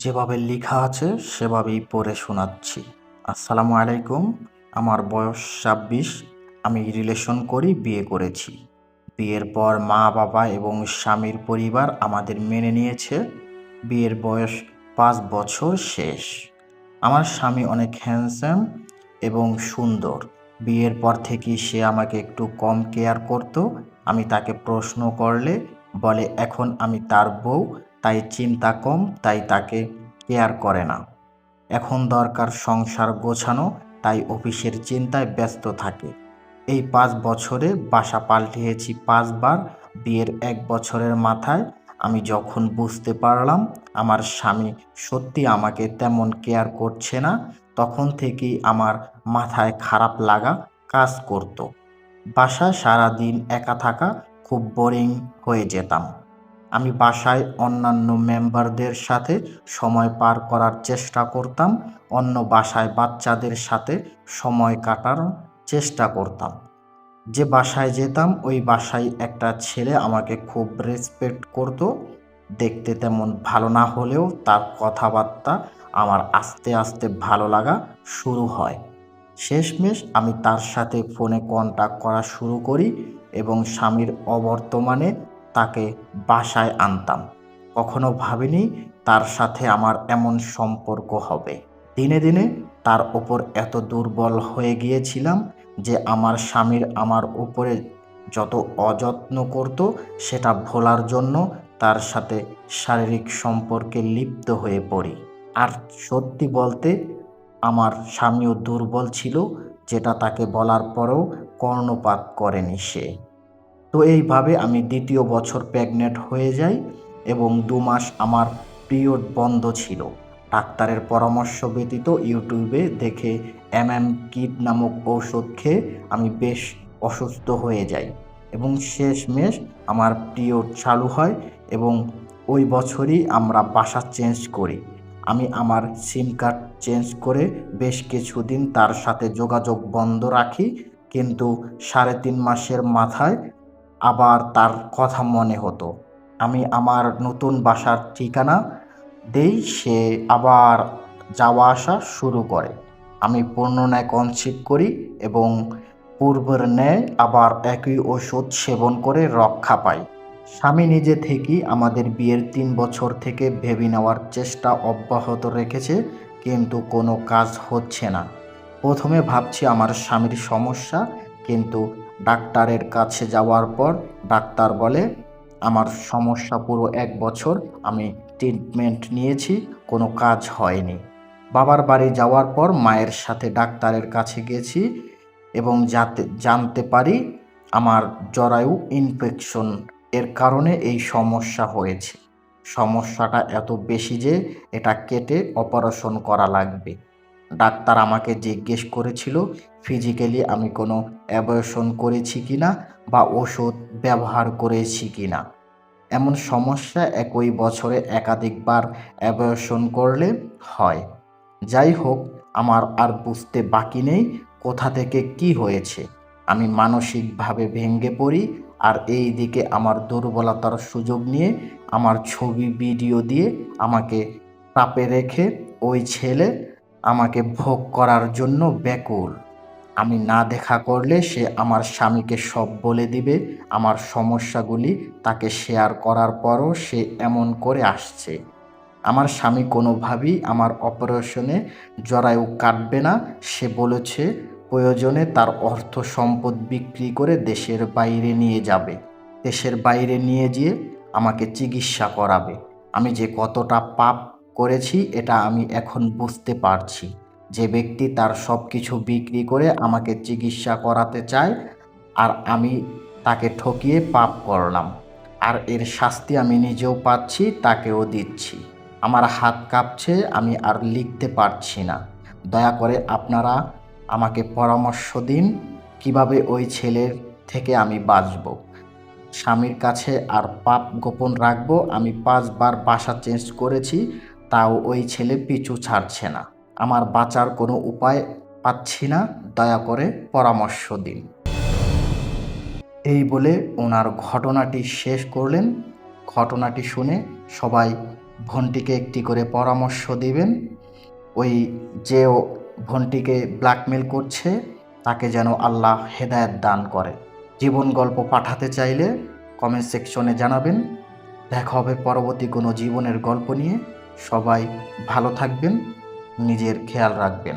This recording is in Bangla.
যেভাবে লেখা আছে সেভাবেই পড়ে শোনাচ্ছি। আসসালামু আলাইকুম। আমার বয়স ২৬। আমি রিলেশন করি, বিয়ে করেছি। বিয়ের পর মা বাবা এবং স্বামীর পরিবার আমাদের মেনে নিয়েছে। বিয়ের বয়স ৫ বছর শেষ। আমার স্বামী অনেক হ্যান্ডসাম এবং সুন্দর। বিয়ের পর থেকেই সে আমাকে একটু কম কেয়ার করতো। আমি তাকে প্রশ্ন করলে বলে এখন আমি তার বউ, তাই চিন্তা কম, তাই তাকে কেয়ার করে না। এখন দরকার সংসার গোছানো, তাই অফিসের চিন্তায় ব্যস্ত থাকে। এই ৫ বছরে বাসা পাল্টিয়েছি ৫ বার। বিয়ের ১ বছরের মাথায় আমি যখন বুঝতে পারলাম আমার স্বামী সত্যি আমাকে তেমন কেয়ার করছে না, তখন থেকেই আমার মাথায় খারাপ লাগা কাজ করত। বাসায় সারাদিন একা থাকা খুব বোরিং হয়ে যেতাম। আমি বাসায় অন্যান্য মেম্বারদের সাথে সময় পার করার চেষ্টা করতাম, অন্য বাসায় বাচ্চাদের সাথে সময় কাটানোর চেষ্টা করতাম। যে বাসায় যেতাম ওই বাসায় একটা ছেলে আমাকে খুব রেসপেক্ট করত। দেখতে তেমন ভালো না হলেও তার কথাবার্তা আমার আস্তে আস্তে ভালো লাগা শুরু হয়। শেষমেশ আমি তার সাথে ফোনে কন্টাক্ট করা শুরু করি এবং স্বামীর অবর্তমানে তাকে বাসায় আনতাম। কখনো ভাবিনি তার সাথে আমার এমন সম্পর্ক হবে। দিনে দিনে তার ওপর এত দুর্বল হয়ে গিয়েছিলাম যে আমার স্বামীর আমার উপরে যত অযত্ন করত সেটা ভোলার জন্য তার সাথে শারীরিক সম্পর্কে লিপ্ত হয়ে পড়ি। আর সত্যি বলতে আমার স্বামীও দুর্বল ছিল, যেটা তাকে বলার পরেও কর্ণপাত করেনি সে। তো এইভাবে আমি ২য় বছর প্রেগনেন্ট হয়ে যাই এবং ২ মাস আমার পিরিয়ড বন্ধ ছিল। ডাক্তারের পরামর্শ ব্যতীত ইউটিউবে দেখে কিট নামক ঔষধ খেয়ে আমি বেশ অসুস্থ হয়ে যাই এবং শেষমেশ আমার পিরিয়ড চালু হয় এবং ওই বছরই আমরা বাসা চেঞ্জ করি। আমি আমার সিম কার্ড চেঞ্জ করে বেশ কিছুদিন তার সাথে যোগাযোগ বন্ধ রাখি, কিন্তু ৩.৫ মাসের মাথায় আবার তার কথা মনে হতো। আমি আমার নতুন বাসার ঠিকানা দেই, সে আবার যাওয়া আসা শুরু করে। আমি পুনরায় কনসিভ করি এবং পূর্বের ন্যায় আবার একই ওষুধ সেবন করে রক্ষা পাই। স্বামী নিজে থেকেই আমাদের বিয়ের ৩ বছর থেকে ভেবে নেওয়ার চেষ্টা অব্যাহত রেখেছে, কিন্তু কোনো কাজ হচ্ছে না। প্রথমে ভাবছি আমার স্বামীর সমস্যা, কিন্তু ডাক্তারের কাছে যাওয়ার পর ডাক্তার বলে আমার সমস্যা পুরো ১ বছর আমি ট্রিটমেন্ট নিয়েছি, কোনো কাজ হয়নি। বাবার বাড়ি যাওয়ার পর মায়ের সাথে ডাক্তারের কাছে গেছি এবং জানতে পারি আমার জরায়ু ইনফেকশন এর কারণে এই সমস্যা হয়েছে। সমস্যাটা এত বেশি যে এটা কেটে অপারেশন করা লাগবে। ডাক্তার আমাকে জিজ্ঞেস করেছিল ফিজিক্যালি আমি কোনো অ্যাবর্শন করেছি কিনা বা ওষুধ ব্যবহার করেছি কিনা। এমন সমস্যা একই বছরে একাধিকবার অ্যাবর্শন করলে হয়। যাই হোক, আমার আর বুঝতে বাকি নেই কোথা থেকে কি হয়েছে। আমি মানসিকভাবে ভেঙে পড়ি, আর এই দিকে আমার দুর্বলতার সুযোগ নিয়ে আমার ছবি ভিডিও দিয়ে আমাকে চাপে রেখে ওই ছেলে আমাকে ভোগ করার জন্য ব্যাকুল। আমি না দেখা করলে সে আমার স্বামীকে সব বলে দিবে। আমার সমস্যাগুলি তাকে শেয়ার করার পরও সে এমন করে আসছে। আমার স্বামী কোনোভাবেই আমার অপারেশনে জরায়ু কাটবে না। সে বলেছে প্রয়োজনে তার অর্থ সম্পদ বিক্রি করে দেশের বাইরে নিয়ে যাবে। দেশের বাইরে নিয়ে যেয়ে আমাকে চিকিৎসা করাবে। আমি যে কতটা পাপ করেছি এটা আমি এখন বুঝতে পারছি। যে ব্যক্তি তার সব কিছু বিক্রি করে আমাকে চিকিৎসা করাতে চায়, আর আমি তাকে ঠকিয়ে পাপ করলাম। আর এর শাস্তি আমি নিজেও পাচ্ছি, তাকেও দিচ্ছি। আমার হাত কাঁপছে, আমি আর লিখতে পারছি না। দয়া করে আপনারা আমাকে পরামর্শ দিন কিভাবে ওই ছেলের থেকে আমি বাঁচব। স্বামীর কাছে আর পাপ গোপন রাখবো। আমি ৫ বার বাসা চেঞ্জ করেছি, তাও ওই ছেলে পিছু ছাড়ছে না। আমার বাঁচার কোনো উপায় পাচ্ছি না, দয়া করে পরামর্শ দিন। এই বলে ওনার ঘটনাটি শেষ করলেন। ঘটনাটি শুনে সবাই বোনটিকে একটি করে পরামর্শ দিবেন। ওই যে বোনটিকে ব্ল্যাকমেল করছে তাকে যেন আল্লাহ হেদায়েত দান করে। জীবন গল্প পাঠাতে চাইলে কমেন্ট সেকশনে জানাবেন। দেখা হবে পরবর্তী কোনো জীবনের গল্প নিয়ে। সবাই ভালো থাকবেন, নিজের খেয়াল রাখবেন।